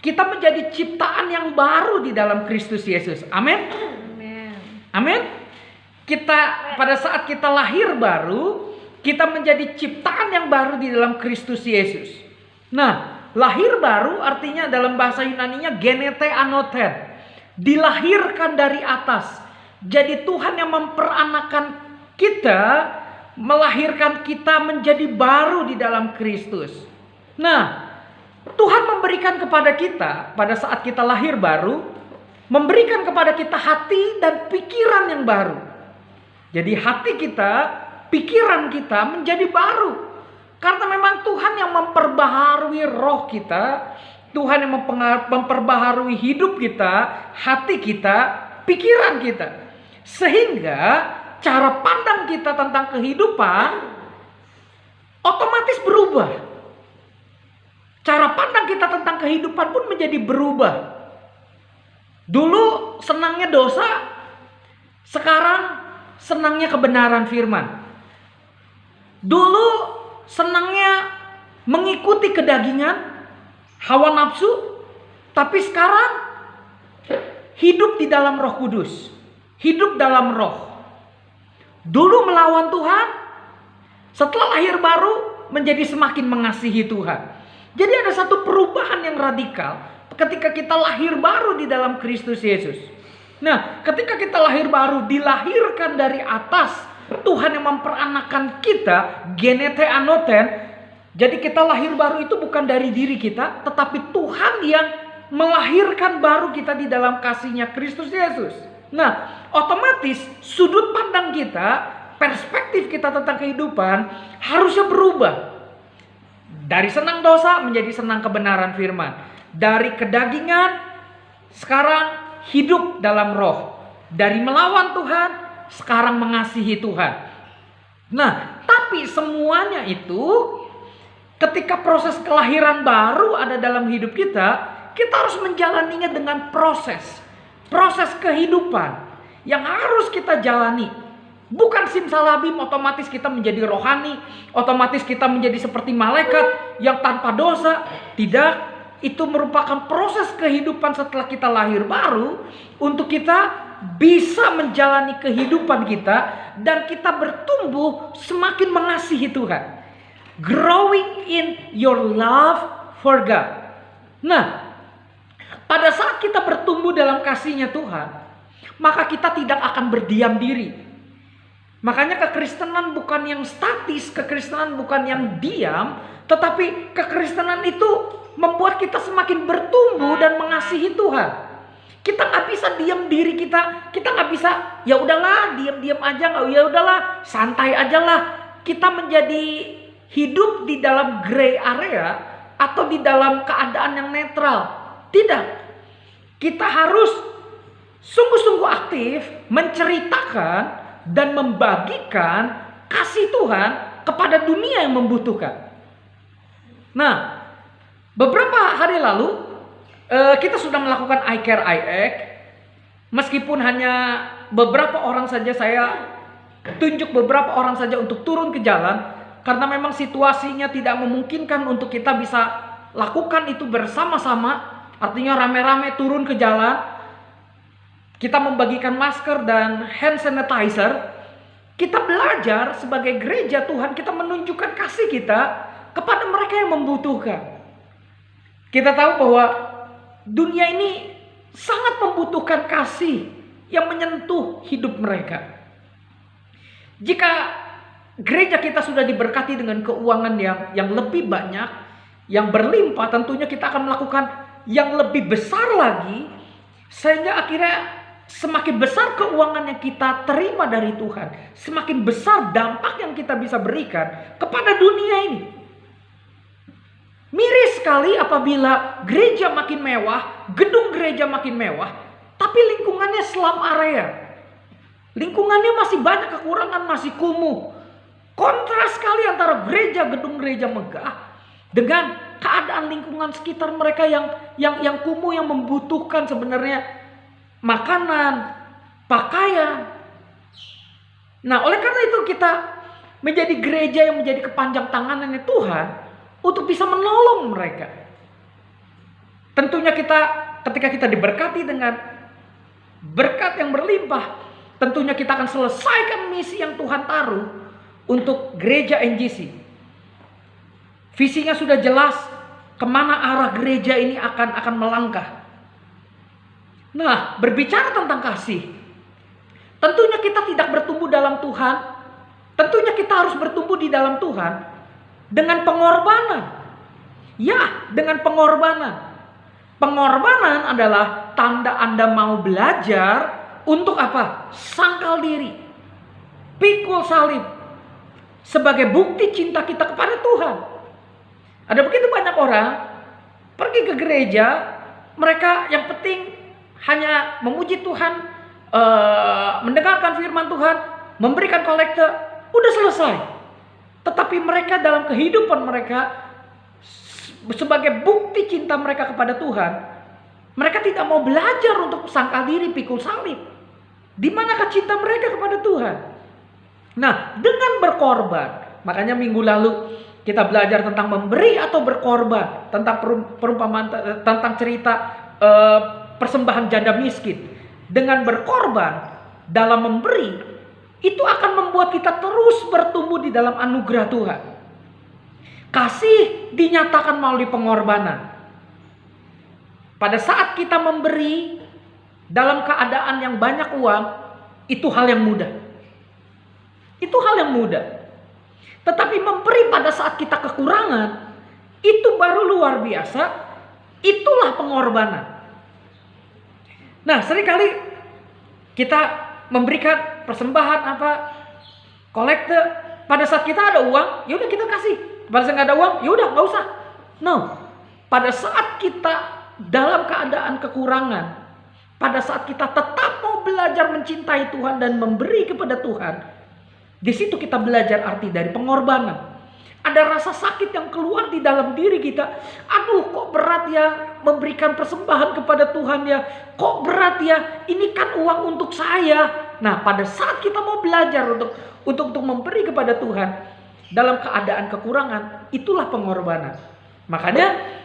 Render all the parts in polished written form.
Kita menjadi ciptaan yang baru di dalam Kristus Yesus. Amin. Amin. Kita pada saat kita lahir baru, kita menjadi ciptaan yang baru di dalam Kristus Yesus. Nah, lahir baru artinya dalam bahasa Yunaninya genete anoten. Dilahirkan dari atas. Jadi Tuhan yang memperanakan kita, melahirkan kita menjadi baru di dalam Kristus. Nah, Tuhan memberikan kepada kita pada saat kita lahir baru, memberikan kepada kita hati dan pikiran yang baru. Jadi hati kita, pikiran kita menjadi baru. Karena memang Tuhan yang memperbaharui roh kita, Tuhan yang memperbaharui hidup kita, hati kita, pikiran kita. Sehingga cara pandang kita tentang kehidupan otomatis berubah. Cara pandang kita tentang kehidupan pun menjadi berubah. Dulu senangnya dosa, sekarang senangnya kebenaran firman. Dulu senangnya mengikuti kedagingan, hawa nafsu, tapi sekarang hidup di dalam Roh Kudus, hidup dalam roh. Dulu melawan Tuhan, setelah lahir baru menjadi semakin mengasihi Tuhan. Jadi ada satu perubahan yang radikal ketika kita lahir baru di dalam Kristus Yesus. Nah, ketika kita lahir baru, dilahirkan dari atas, Tuhan yang memperanakan kita, genete anoten. Jadi kita lahir baru itu bukan dari diri kita, tetapi Tuhan yang melahirkan baru kita di dalam kasih-Nya Kristus Yesus. Nah, otomatis sudut pandang kita, perspektif kita tentang kehidupan harusnya berubah. Dari senang dosa menjadi senang kebenaran firman. Dari kedagingan sekarang hidup dalam roh. Dari melawan Tuhan sekarang mengasihi Tuhan. Nah, tapi semuanya itu ketika proses kelahiran baru ada dalam hidup kita, kita harus menjalaninya dengan proses kehidupan yang harus kita jalani. Bukan simsalabim otomatis kita menjadi rohani, otomatis kita menjadi seperti malaikat yang tanpa dosa. Tidak, itu merupakan proses kehidupan setelah kita lahir baru untuk kita bisa menjalani kehidupan kita dan kita bertumbuh semakin mengasihi Tuhan. Growing in your love for God. Nah, pada saat kita bertumbuh dalam kasih-Nya Tuhan, maka kita tidak akan berdiam diri. Makanya kekristenan bukan yang statis, kekristenan bukan yang diam, tetapi kekristenan itu membuat kita semakin bertumbuh dan mengasihi Tuhan. Kita nggak bisa diam diri kita nggak bisa ya udahlah diam-diam aja, nggak ya udahlah santai aja lah. Kita menjadi hidup di dalam gray area atau di dalam keadaan yang netral. Tidak. Kita harus sungguh-sungguh aktif menceritakan dan membagikan kasih Tuhan kepada dunia yang membutuhkan. Nah, beberapa hari lalu kita sudah melakukan I Care I Act. Meskipun hanya beberapa orang saja, saya tunjuk beberapa orang saja untuk turun ke jalan. Karena memang situasinya tidak memungkinkan untuk kita bisa lakukan itu bersama-sama. Artinya rame-rame turun ke jalan. Kita membagikan masker dan hand sanitizer. Kita belajar sebagai gereja Tuhan, kita menunjukkan kasih kita kepada mereka yang membutuhkan. Kita tahu bahwa dunia ini sangat membutuhkan kasih yang menyentuh hidup mereka. Jika gereja kita sudah diberkati dengan keuangan yang lebih banyak, yang berlimpah, tentunya kita akan melakukan yang lebih besar lagi, sehingga akhirnya semakin besar keuangan yang kita terima dari Tuhan, semakin besar dampak yang kita bisa berikan kepada dunia ini. Miris sekali apabila gereja makin mewah, gedung gereja makin mewah, tapi lingkungannya slum area. Lingkungannya masih banyak kekurangan, masih kumuh. Kontras sekali antara gereja, gedung gereja megah dengan keadaan lingkungan sekitar mereka yang kumuh, yang membutuhkan sebenarnya makanan, pakaian. Nah, oleh karena itu kita menjadi gereja yang menjadi kepanjang tangannya Tuhan untuk bisa menolong mereka. Tentunya ketika kita diberkati dengan berkat yang berlimpah, tentunya kita akan selesaikan misi yang Tuhan taruh untuk gereja NGC. Visinya sudah jelas kemana arah gereja ini akan melangkah. Nah, berbicara tentang kasih, tentunya kita tidak bertumbuh dalam Tuhan. Tentunya kita harus bertumbuh di dalam Tuhan dengan pengorbanan. Ya, dengan pengorbanan. Pengorbanan adalah tanda Anda mau belajar untuk apa? Sangkal diri, pikul salib, sebagai bukti cinta kita kepada Tuhan. Ada begitu banyak orang pergi ke gereja, mereka yang penting hanya memuji Tuhan, mendengarkan firman Tuhan, memberikan kolekte, udah selesai. Tetapi mereka dalam kehidupan mereka, sebagai bukti cinta mereka kepada Tuhan, mereka tidak mau belajar untuk sangkal diri, pikul salib. Di manakah cinta mereka kepada Tuhan? Nah, dengan berkorban. Makanya minggu lalu kita belajar tentang memberi atau berkorban, tentang perumpamaan, tentang cerita persembahan janda miskin. Dengan berkorban dalam memberi, itu akan membuat kita terus bertumbuh di dalam anugerah Tuhan. Kasih dinyatakan melalui pengorbanan. Pada saat kita memberi dalam keadaan yang banyak uang, itu hal yang mudah. Itu hal yang mudah. Tetapi memberi pada saat kita kekurangan, itu baru luar biasa. Itulah pengorbanan. Nah, seringkali kita memberikan persembahan kolekte, pada saat kita ada uang, yaudah kita kasih. Pada saat nggak ada uang, yaudah nggak usah. No, pada saat kita dalam keadaan kekurangan, pada saat kita tetap mau belajar mencintai Tuhan dan memberi kepada Tuhan, di situ kita belajar arti dari pengorbanan. Ada rasa sakit yang keluar di dalam diri kita. Aduh, kok berat ya memberikan persembahan kepada Tuhan ya. Kok berat ya, ini kan uang untuk saya. Nah, pada saat kita mau belajar untuk memberi kepada Tuhan dalam keadaan kekurangan, itulah pengorbanan. Makanya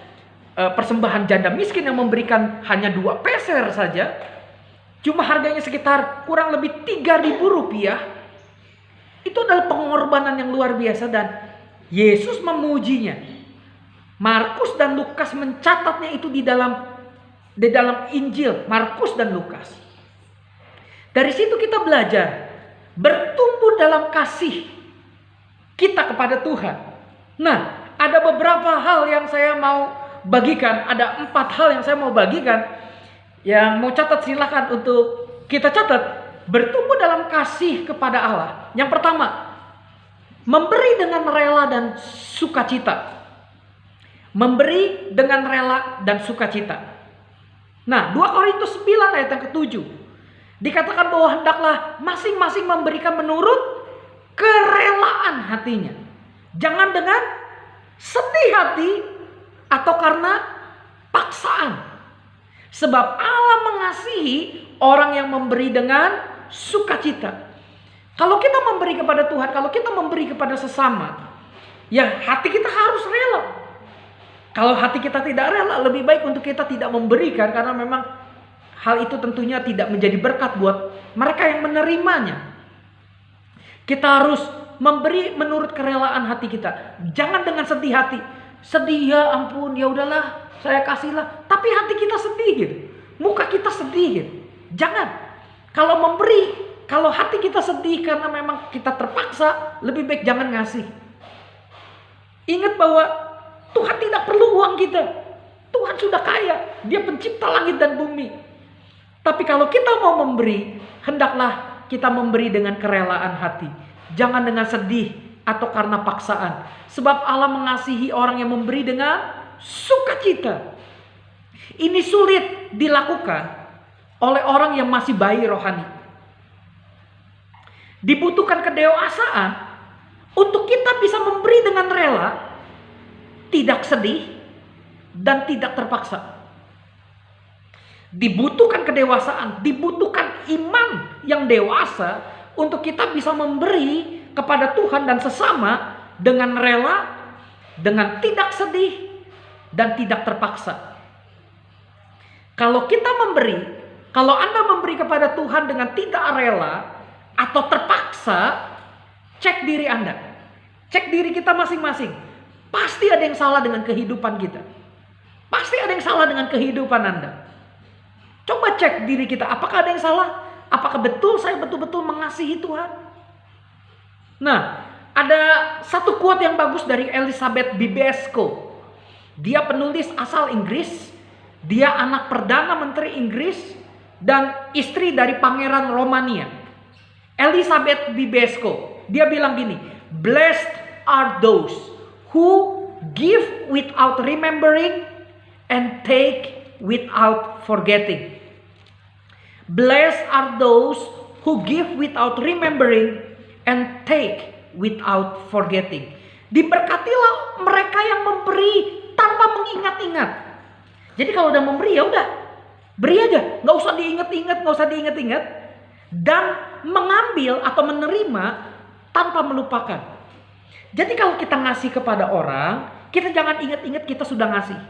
persembahan janda miskin yang memberikan hanya 2 peser saja, cuma harganya sekitar kurang lebih 3.000 rupiah. Itu adalah pengorbanan yang luar biasa dan Yesus memujinya. Markus dan Lukas mencatatnya itu di dalam Injil Markus dan Lukas. Dari situ kita belajar bertumbuh dalam kasih kita kepada Tuhan. Nah, ada beberapa hal yang saya mau bagikan. Ada 4 hal yang saya mau bagikan. Yang mau catat silakan untuk kita catat. Bertumbuh dalam kasih kepada Allah. Yang pertama, memberi dengan rela dan sukacita. Memberi dengan rela dan sukacita. Nah, 2 Korintus 9 ayat yang ke-7 dikatakan bahwa hendaklah masing-masing memberikan menurut kerelaan hatinya. Jangan dengan sedih hati atau karena paksaan. Sebab Allah mengasihi orang yang memberi dengan sukacita. Kalau kita memberi kepada Tuhan, kalau kita memberi kepada sesama, ya hati kita harus rela. Kalau hati kita tidak rela, lebih baik untuk kita tidak memberikan, karena memang hal itu tentunya tidak menjadi berkat buat mereka yang menerimanya. Kita harus memberi menurut kerelaan hati kita. Jangan dengan sedih hati. Sedih, ya ampun, ya udahlah, saya kasihlah. Tapi hati kita sedih gitu. Muka kita sedih gitu. Jangan. Kalau memberi, kalau hati kita sedih karena memang kita terpaksa, lebih baik jangan ngasih. Ingat bahwa Tuhan tidak perlu uang kita. Tuhan sudah kaya. Dia pencipta langit dan bumi. Tapi kalau kita mau memberi, hendaklah kita memberi dengan kerelaan hati. Jangan dengan sedih atau karena paksaan. Sebab Allah mengasihi orang yang memberi dengan sukacita. Ini sulit dilakukan oleh orang yang masih bayi rohani. Dibutuhkan kedewasaan untuk kita bisa memberi dengan rela, tidak sedih dan tidak terpaksa. Dibutuhkan kedewasaan, dibutuhkan iman yang dewasa untuk kita bisa memberi kepada Tuhan dan sesama dengan rela, dengan tidak sedih dan tidak terpaksa. Kalau kita memberi, kalau Anda memberi kepada Tuhan dengan tidak rela atau terpaksa, cek diri Anda. Cek diri kita masing-masing. Pasti ada yang salah dengan kehidupan kita. Pasti ada yang salah dengan kehidupan Anda. Coba cek diri kita, apakah ada yang salah? Apakah betul saya betul-betul mengasihi Tuhan? Nah, ada satu quote yang bagus dari Elizabeth Bibesco. Dia penulis asal Inggris. Dia anak Perdana Menteri Inggris dan istri dari Pangeran Romania. Elizabeth Bibesco. Dia bilang gini, "Blessed are those who give without remembering and take without forgetting." Blessed are those who give without remembering and take without forgetting. Diberkatilah mereka yang memberi tanpa mengingat-ingat. Jadi kalau udah memberi ya udah, beri aja, nggak usah diingat-ingat, dan mengambil atau menerima tanpa melupakan. Jadi kalau kita ngasih kepada orang, kita jangan ingat-ingat kita sudah ngasih.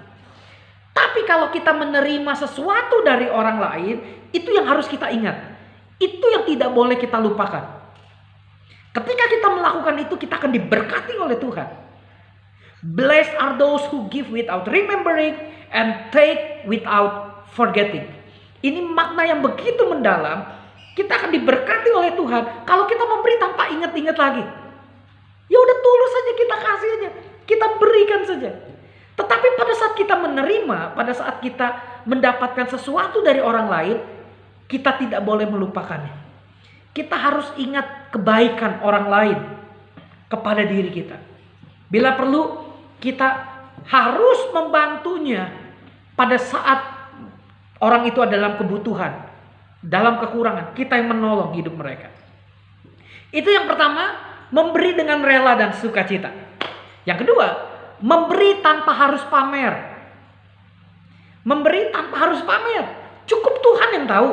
Tapi kalau kita menerima sesuatu dari orang lain, itu yang harus kita ingat. Itu yang tidak boleh kita lupakan. Ketika kita melakukan itu, kita akan diberkati oleh Tuhan. Blessed are those who give without remembering and take without forgetting. Ini makna yang begitu mendalam. Kita akan diberkati oleh Tuhan kalau kita memberi tanpa ingat-ingat lagi. Ya udah, tulus saja kita kasih aja, kita berikan saja. Tetapi pada saat kita menerima, pada saat kita mendapatkan sesuatu dari orang lain, kita tidak boleh melupakannya. Kita harus ingat kebaikan orang lain kepada diri kita. Bila perlu, kita harus membantunya pada saat orang itu ada dalam kebutuhan, dalam kekurangan. Kita yang menolong hidup mereka. Itu yang pertama, memberi dengan rela dan sukacita. Yang kedua, memberi tanpa harus pamer. Memberi tanpa harus pamer. Cukup Tuhan yang tahu.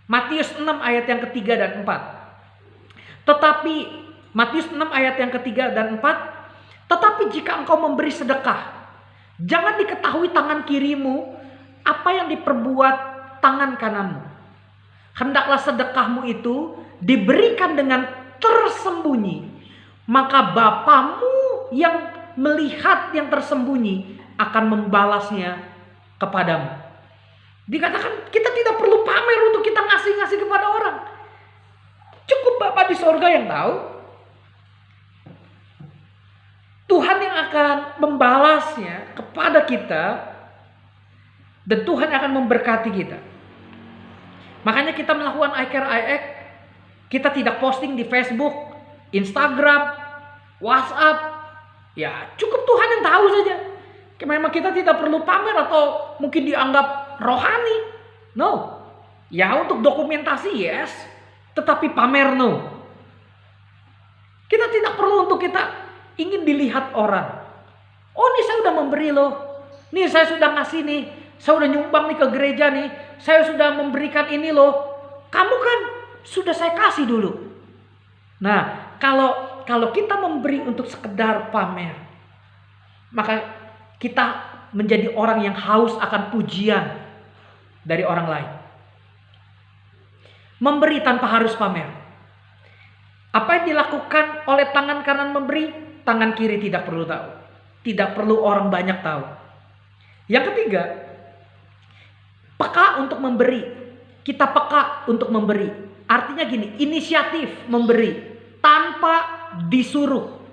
Matius 6 ayat yang ketiga dan 4. Tetapi Matius 6 ayat yang ketiga dan 4. Tetapi jika engkau memberi sedekah, jangan diketahui tangan kirimu apa yang diperbuat tangan kananmu. Hendaklah sedekahmu itu diberikan dengan tersembunyi, maka Bapamu yang melihat yang tersembunyi akan membalasnya kepadamu. Dikatakan kita tidak perlu pamer untuk kita ngasih-ngasih kepada orang. Cukup Bapa di sorga yang tahu. Tuhan yang akan membalasnya kepada kita, dan Tuhan akan memberkati kita. Makanya kita melakukan I Care I Act. Kita tidak posting di Facebook, Instagram, WhatsApp. Ya cukup Tuhan yang tahu saja. Memang kita tidak perlu pamer atau mungkin dianggap rohani. No. Ya untuk dokumentasi yes, tetapi pamer no. Kita tidak perlu untuk kita ingin dilihat orang. Oh nih saya udah memberi loh. Nih saya sudah ngasih nih. Saya udah nyumbang nih ke gereja nih. Saya sudah memberikan ini loh. Kamu kan sudah saya kasih dulu. Nah kalau kita memberi untuk sekedar pamer, maka kita menjadi orang yang haus akan pujian dari orang lain. Memberi tanpa harus pamer. Apa yang dilakukan oleh tangan kanan memberi, tangan kiri tidak perlu tahu. Tidak perlu orang banyak tahu. Yang ketiga, peka untuk memberi. Kita peka untuk memberi. Artinya gini, inisiatif memberi tanpa disuruh.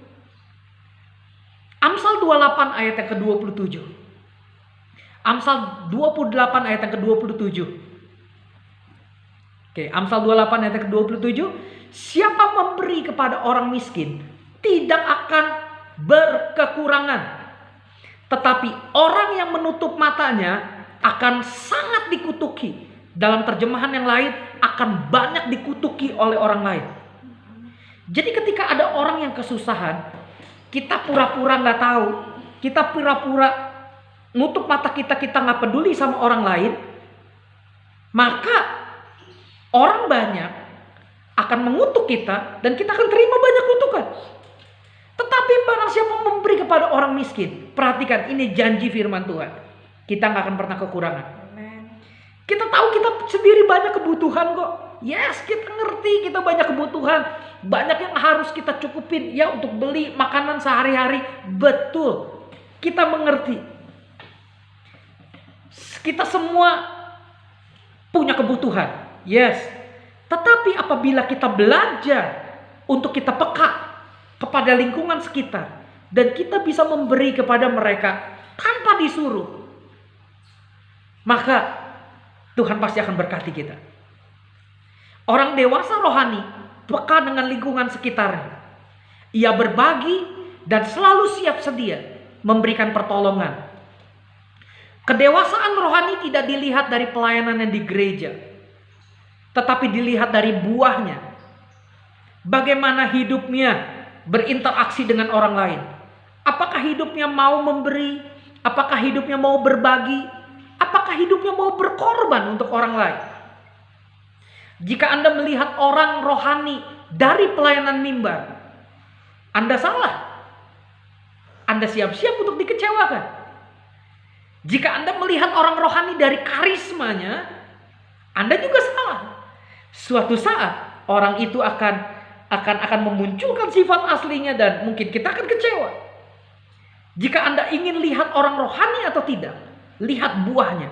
Amsal 28 ayat yang ke-27. Amsal 28 ayat yang ke-27. Oke, Amsal 28 ayat yang ke-27. Siapa memberi kepada orang miskin tidak akan berkekurangan. Tetapi orang yang menutup matanya akan sangat dikutuki. Dalam terjemahan yang lain, akan banyak dikutuki oleh orang lain. Jadi ketika ada orang yang kesusahan, kita pura-pura gak tahu. Kita pura-pura nutup mata kita, kita gak peduli sama orang lain. Maka orang banyak akan mengutuk kita dan kita akan terima banyak kutukan. Tetapi barang siapa memberi kepada orang miskin, perhatikan ini janji firman Tuhan, kita gak akan pernah kekurangan. Kita tahu kita sendiri banyak kebutuhan kok. Yes, kita ngerti kita banyak kebutuhan. Banyak yang harus kita cukupin ya untuk beli makanan sehari-hari. Betul. Kita mengerti. Kita semua punya kebutuhan. Yes. Tetapi apabila kita belajar untuk kita peka kepada lingkungan sekitar. Dan kita bisa memberi kepada mereka tanpa disuruh. Maka Tuhan pasti akan berkati kita. Orang dewasa rohani peka dengan lingkungan sekitarnya. Ia berbagi dan selalu siap sedia memberikan pertolongan. Kedewasaan rohani tidak dilihat dari pelayanan yang di gereja, tetapi dilihat dari buahnya. Bagaimana hidupnya berinteraksi dengan orang lain. Apakah hidupnya mau memberi? Apakah hidupnya mau berbagi? Apakah hidupnya mau berkorban untuk orang lain? Jika Anda melihat orang rohani dari pelayanan mimbar, Anda salah. Anda siap-siap untuk dikecewakan. Jika Anda melihat orang rohani dari karismanya, Anda juga salah. Suatu saat orang itu akan memunculkan sifat aslinya dan mungkin kita akan kecewa. Jika Anda ingin lihat orang rohani atau tidak, lihat buahnya,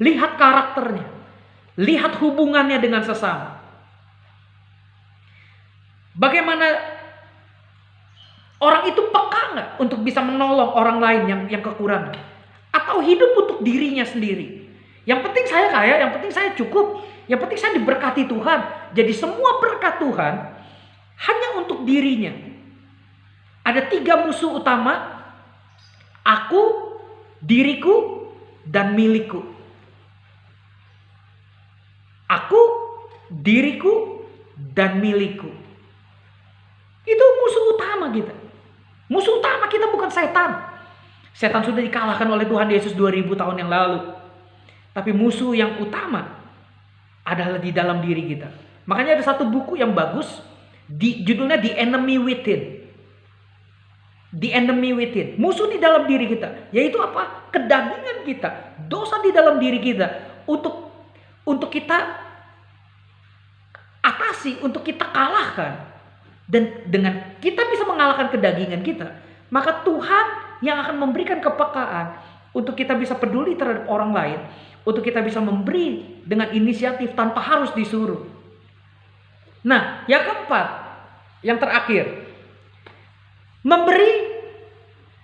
lihat karakternya, lihat hubungannya dengan sesama. Bagaimana orang itu peka nggak untuk bisa menolong orang lain yang kekurangan, atau hidup untuk dirinya sendiri? Yang penting saya kaya, yang penting saya cukup, yang penting saya diberkati Tuhan. Jadi semua berkat Tuhan hanya untuk dirinya. Ada 3 musuh utama: aku, diriku, dan milikku. Aku, diriku, dan milikku. Itu musuh utama kita. Musuh utama kita bukan setan. Setan sudah dikalahkan oleh Tuhan Yesus 2000 tahun yang lalu. Tapi musuh yang utama adalah di dalam diri kita. Makanya ada satu buku yang bagus, judulnya The Enemy Within. The Enemy Within. Musuh di dalam diri kita. Yaitu apa? Kedagingan kita. Dosa di dalam diri kita. Untuk kita atasi, untuk kita kalahkan. Dan dengan kita bisa mengalahkan kedagingan kita, maka Tuhan yang akan memberikan kepekaan untuk kita bisa peduli terhadap orang lain, untuk kita bisa memberi dengan inisiatif tanpa harus disuruh. Nah, yang keempat, yang terakhir, memberi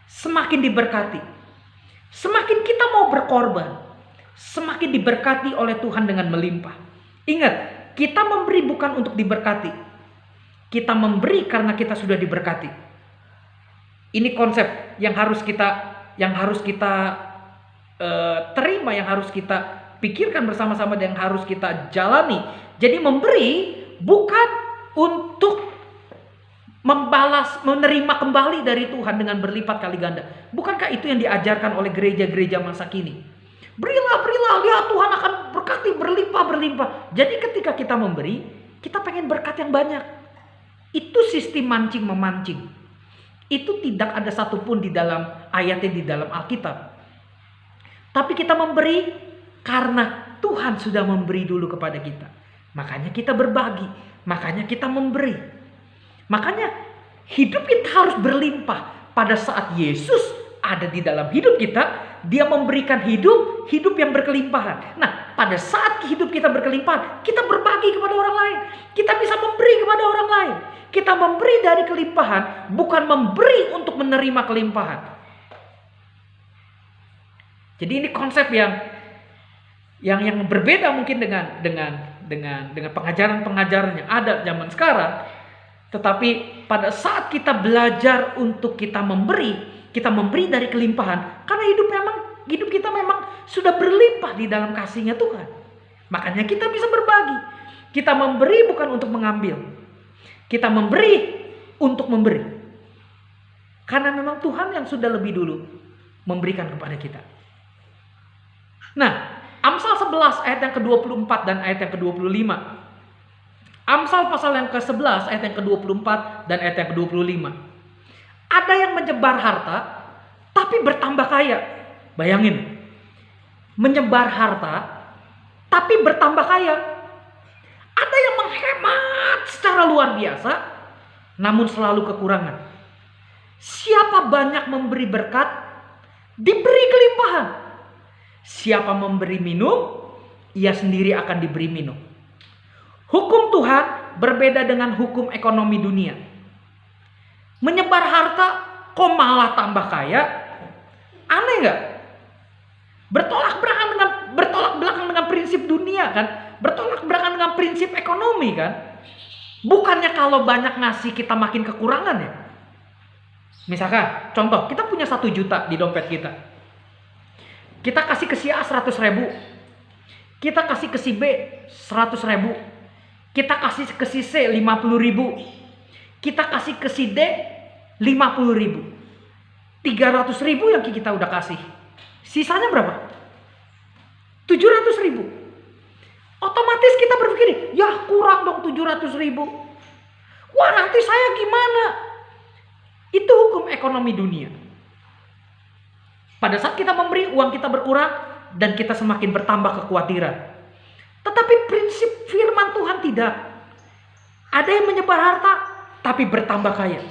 semakin diberkati. Semakin kita mau berkorban, semakin diberkati oleh Tuhan dengan melimpah. Ingat, kita memberi bukan untuk diberkati. Kita memberi karena kita sudah diberkati. Ini konsep yang harus kita terima, yang harus kita pikirkan bersama-sama, dan yang harus kita jalani. Jadi memberi bukan untuk menerima kembali dari Tuhan dengan berlipat kali ganda. Bukankah itu yang diajarkan oleh gereja-gereja masa kini? Berilah, lihat Tuhan akan berkati berlimpah. Jadi ketika kita memberi, kita pengen berkat yang banyak. Itu sistem mancing-memancing. Itu tidak ada satupun di dalam ayatnya di dalam Alkitab. Tapi kita memberi karena Tuhan sudah memberi dulu kepada kita. Makanya kita berbagi. Makanya kita memberi. Makanya hidup kita harus berlimpah. Pada saat Yesus ada di dalam hidup kita, Dia memberikan hidup yang berkelimpahan. Nah, pada saat hidup kita berkelimpahan, kita berbagi kepada orang lain. Kita bisa memberi kepada orang lain. Kita memberi dari kelimpahan, bukan memberi untuk menerima kelimpahan. Jadi ini konsep yang berbeda mungkin dengan pengajaran-pengajaran yang ada zaman sekarang. Tetapi pada saat kita belajar untuk kita memberi dari kelimpahan, karena hidup kita memang sudah berlimpah di dalam kasih-Nya Tuhan. Makanya kita bisa berbagi. Kita memberi bukan untuk mengambil. Kita memberi untuk memberi. Karena memang Tuhan yang sudah lebih dulu memberikan kepada kita. Nah, Amsal 11 ayat yang ke-24 dan ayat yang ke-25. Amsal pasal yang ke-11 ayat yang ke-24 dan ayat yang ke-25. Ada yang menyebar harta tapi bertambah kaya. Bayangin, menyebar harta tapi bertambah kaya. Ada yang menghemat secara luar biasa, namun selalu kekurangan. Siapa banyak memberi berkat, diberi kelimpahan. Siapa memberi minum, ia sendiri akan diberi minum. Hukum Tuhan berbeda dengan hukum ekonomi dunia. Menyebar harta, kok malah tambah kaya? Aneh nggak? Bertolak belakang dengan prinsip dunia kan? Bertolak belakang dengan prinsip ekonomi kan? Bukannya kalau banyak ngasih kita makin kekurangan ya? Misalkan, contoh, kita punya 1 juta di dompet kita. Kita kasih ke si A 100 ribu. Kita kasih ke si B 100 ribu. Kita kasih ke si C 50 ribu. Kita kasih ke si D 50 ribu. 300 ribu yang kita udah kasih. Sisanya berapa? 700 ribu. Otomatis kita berpikir, ya kurang dong 700 ribu. Wah, nanti saya gimana? Itu hukum ekonomi dunia. Pada saat kita memberi, uang kita berkurang dan kita semakin bertambah kekhawatiran. Tetapi prinsip firman Tuhan tidak. Ada yang menyebar harta tapi bertambah kaya.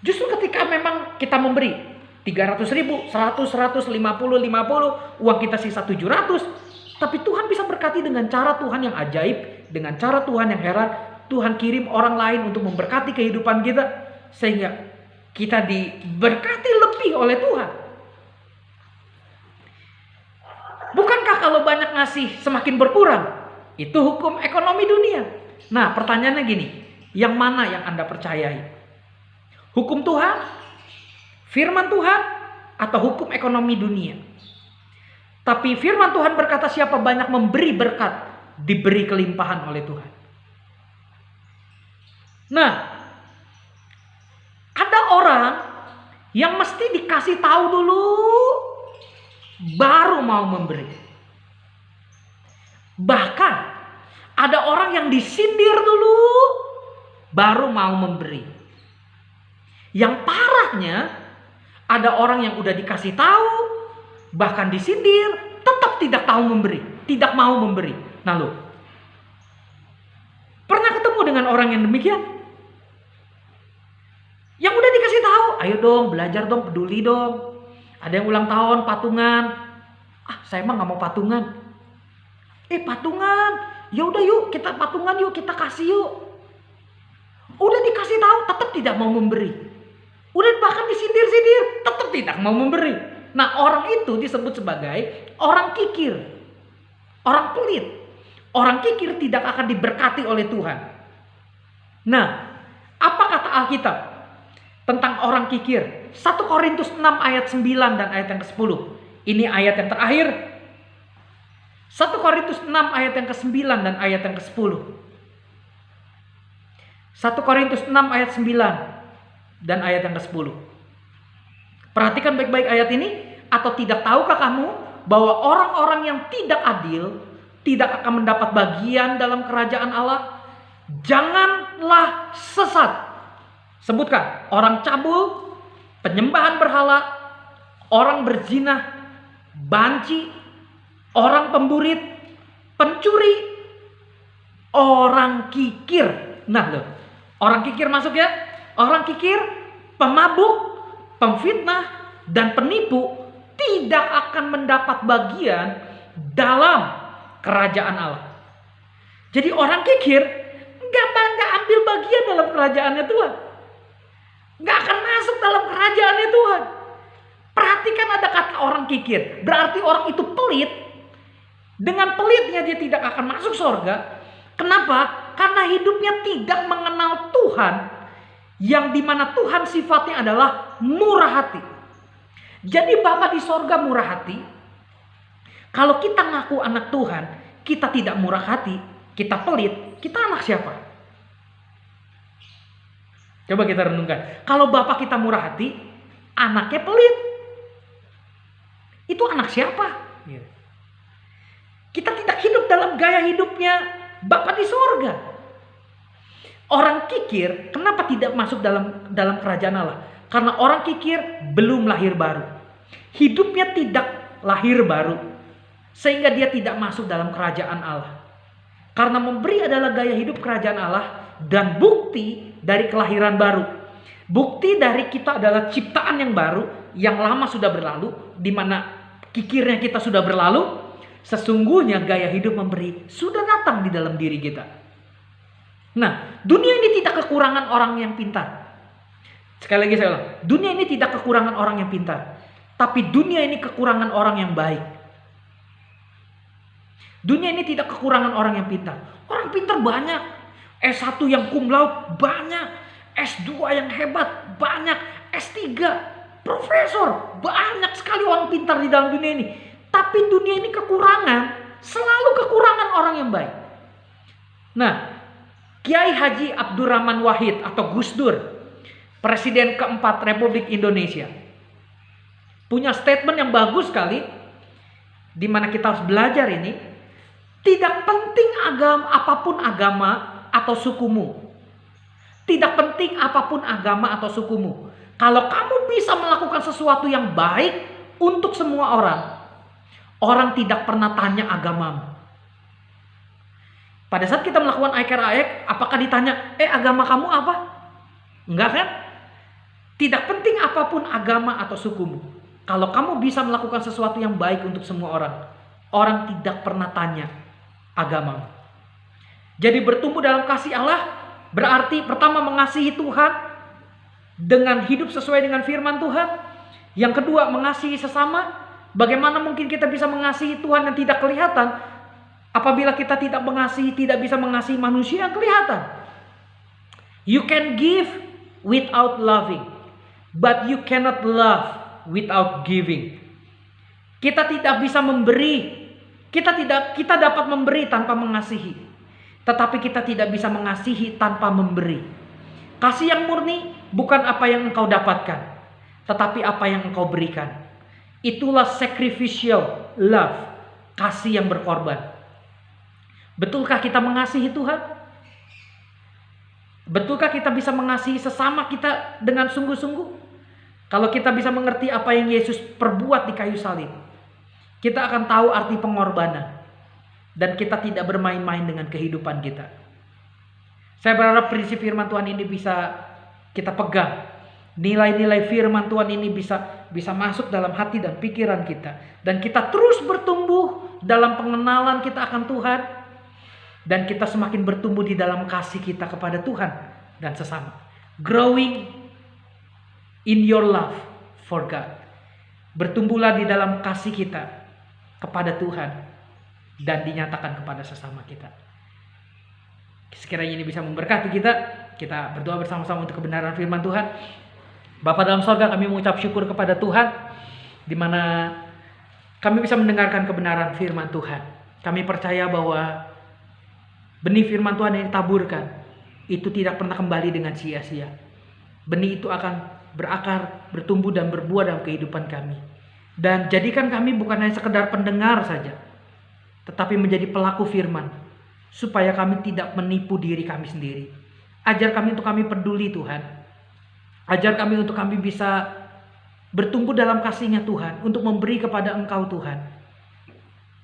Justru ketika memang kita memberi 300 ribu, 100, 100, 50, 50, uang kita sisa 700. Tapi Tuhan bisa berkati dengan cara Tuhan yang ajaib, dengan cara Tuhan yang heran. Tuhan kirim orang lain untuk memberkati kehidupan kita, sehingga kita diberkati lebih oleh Tuhan. Bukankah kalau banyak ngasih semakin berkurang? Itu hukum ekonomi dunia. Nah, pertanyaannya gini, yang mana yang Anda percayai? Hukum Tuhan, firman Tuhan, atau hukum ekonomi dunia? Tapi firman Tuhan berkata, siapa banyak memberi berkat, diberi kelimpahan oleh Tuhan. Nah, ada orang yang mesti dikasih tahu dulu, baru mau memberi. Bahkan ada orang yang disindir dulu, baru mau memberi. Yang parahnya, ada orang yang udah dikasih tahu, bahkan disindir, tetap tidak tahu memberi, tidak mau memberi. Nah lo, pernah ketemu dengan orang yang demikian? Yang udah dikasih tahu, ayo dong, belajar dong, peduli dong. Ada yang ulang tahun, patungan. Ah, saya mah nggak mau patungan. Patungan, ya udah yuk kita patungan yuk, kita kasih yuk. Udah dikasih tahu, tetap tidak mau memberi. Udah bahkan disindir-sindir, tetap tidak mau memberi. Nah, orang itu disebut sebagai orang kikir, orang pelit. Orang kikir tidak akan diberkati oleh Tuhan. Nah, apa kata Alkitab tentang orang kikir? 1 Korintus 6 ayat 9 dan ayat yang ke-10. Ini ayat yang terakhir. 1 Korintus 6 ayat yang ke-9 dan ayat yang ke-10. 1 Korintus 6 ayat 9 dan ayat yang ke-10. Perhatikan baik-baik ayat ini. Atau tidak tahukah kamu bahwa orang-orang yang tidak adil tidak akan mendapat bagian dalam kerajaan Allah? Janganlah sesat. Sebutkan, orang cabul, penyembahan berhala, orang berzina, banci, orang pemburit, pencuri, orang kikir. Nah loh, orang kikir masuk ya. Orang kikir, pemabuk, pemfitnah, dan penipu tidak akan mendapat bagian dalam kerajaan Allah. Jadi orang kikir nggak ambil bagian dalam kerajaannya Tuhan. Nggak akan masuk dalam kerajaannya Tuhan. Perhatikan ada kata orang kikir. Berarti orang itu pelit. Dengan pelitnya dia tidak akan masuk surga. Kenapa? Karena hidupnya tidak mengenal Tuhan. Yang dimana Tuhan sifatnya adalah murah hati. Jadi Bapa di sorga murah hati. Kalau kita ngaku anak Tuhan, kita tidak murah hati, kita pelit, kita anak siapa? Coba kita renungkan. Kalau Bapak kita murah hati, anaknya pelit, itu anak siapa? Kita tidak hidup dalam gaya hidupnya Bapa di sorga. Orang kikir, kenapa tidak masuk dalam kerajaan Allah? Karena orang kikir belum lahir baru. Hidupnya tidak lahir baru. sehingga dia tidak masuk dalam kerajaan Allah. Karena memberi adalah gaya hidup kerajaan Allah dan bukti dari kelahiran baru. Bukti dari kita adalah ciptaan yang baru, yang lama sudah berlalu, di mana kikirnya kita sudah berlalu. Sesungguhnya gaya hidup memberi sudah datang di dalam diri kita. Nah, dunia ini tidak kekurangan orang yang pintar. Sekali lagi saya ulang, dunia ini tidak kekurangan orang yang pintar, tapi dunia ini kekurangan orang yang baik. Dunia ini tidak kekurangan orang yang pintar. Orang pintar banyak. S1 yang cum laude banyak. S2 yang hebat banyak. S3, profesor, banyak sekali orang pintar di dalam dunia ini. Tapi dunia ini kekurangan, selalu kekurangan orang yang baik. Nah, Kiai Haji Abdurrahman Wahid atau Gus Dur, Presiden keempat Republik Indonesia, punya statement yang bagus sekali, di mana kita harus belajar ini. Tidak penting apapun agama atau sukumu. Tidak penting apapun agama atau sukumu. Kalau kamu bisa melakukan sesuatu yang baik untuk semua orang, orang tidak pernah tanya agamamu. Pada saat kita melakukan aek, apakah ditanya, agama kamu apa? Enggak kan? Tidak penting apapun agama atau sukumu. Kalau kamu bisa melakukan sesuatu yang baik untuk semua orang, orang tidak pernah tanya agamamu. Jadi bertumbuh dalam kasih Allah berarti pertama mengasihi Tuhan dengan hidup sesuai dengan firman Tuhan. Yang kedua mengasihi sesama. Bagaimana mungkin kita bisa mengasihi Tuhan yang tidak kelihatan apabila kita tidak bisa mengasihi manusia yang kelihatan. You can give without loving, but you cannot love without giving. Kita tidak bisa memberi. Kita dapat memberi tanpa mengasihi. Tetapi kita tidak bisa mengasihi tanpa memberi. Kasih yang murni bukan apa yang engkau dapatkan, tetapi apa yang engkau berikan. Itulah sacrificial love, kasih yang berkorban. Betulkah kita mengasihi Tuhan? Betulkah kita bisa mengasihi sesama kita dengan sungguh-sungguh? Kalau kita bisa mengerti apa yang Yesus perbuat di kayu salib, kita akan tahu arti pengorbanan. Dan kita tidak bermain-main dengan kehidupan kita. Saya berharap prinsip firman Tuhan ini bisa kita pegang. Nilai-nilai firman Tuhan ini bisa masuk dalam hati dan pikiran kita. Dan kita terus bertumbuh dalam pengenalan kita akan Tuhan. Dan kita semakin bertumbuh di dalam kasih kita kepada Tuhan dan sesama. Growing in your love for God. Bertumbuhlah di dalam kasih kita kepada Tuhan dan dinyatakan kepada sesama kita. Sekiranya ini bisa memberkati kita. Kita berdoa bersama-sama untuk kebenaran firman Tuhan. Bapa dalam sorga, kami mengucap syukur kepada Tuhan, di mana kami bisa mendengarkan kebenaran firman Tuhan. Kami percaya bahwa benih firman Tuhan yang ditaburkan itu tidak pernah kembali dengan sia-sia. Benih itu akan berakar, bertumbuh dan berbuah dalam kehidupan kami. Dan jadikan kami bukan hanya sekedar pendengar saja, tetapi menjadi pelaku firman, supaya kami tidak menipu diri kami sendiri. Ajar kami untuk kami peduli Tuhan. Ajar kami untuk kami bisa bertumbuh dalam kasih-Nya Tuhan, untuk memberi kepada Engkau Tuhan,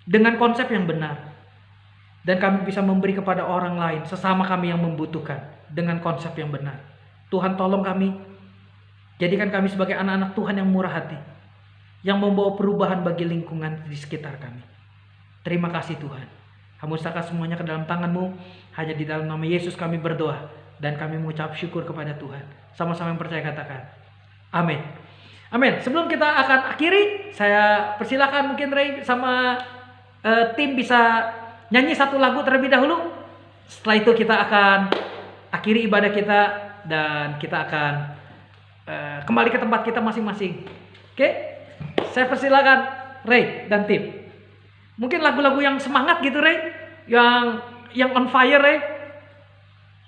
dengan konsep yang benar. Dan kami bisa memberi kepada orang lain, sesama kami yang membutuhkan, dengan konsep yang benar. Tuhan tolong kami, jadikan kami sebagai anak-anak Tuhan yang murah hati, yang membawa perubahan bagi lingkungan di sekitar kami. Terima kasih Tuhan. Kami serahkan semuanya ke dalam tangan-Mu. Hanya di dalam nama Yesus kami berdoa. Dan kami mengucap syukur kepada Tuhan. Sama-sama yang percaya katakan amin. Amin. Sebelum kita akan akhiri, saya persilakan mungkin Ray sama tim bisa nyanyi satu lagu terlebih dahulu. Setelah itu kita akan akhiri ibadah kita. Dan kita akan kembali ke tempat kita masing-masing. Oke? Saya persilakan Ray dan tim. Mungkin lagu-lagu yang semangat gitu Ray, yang on fire Ray.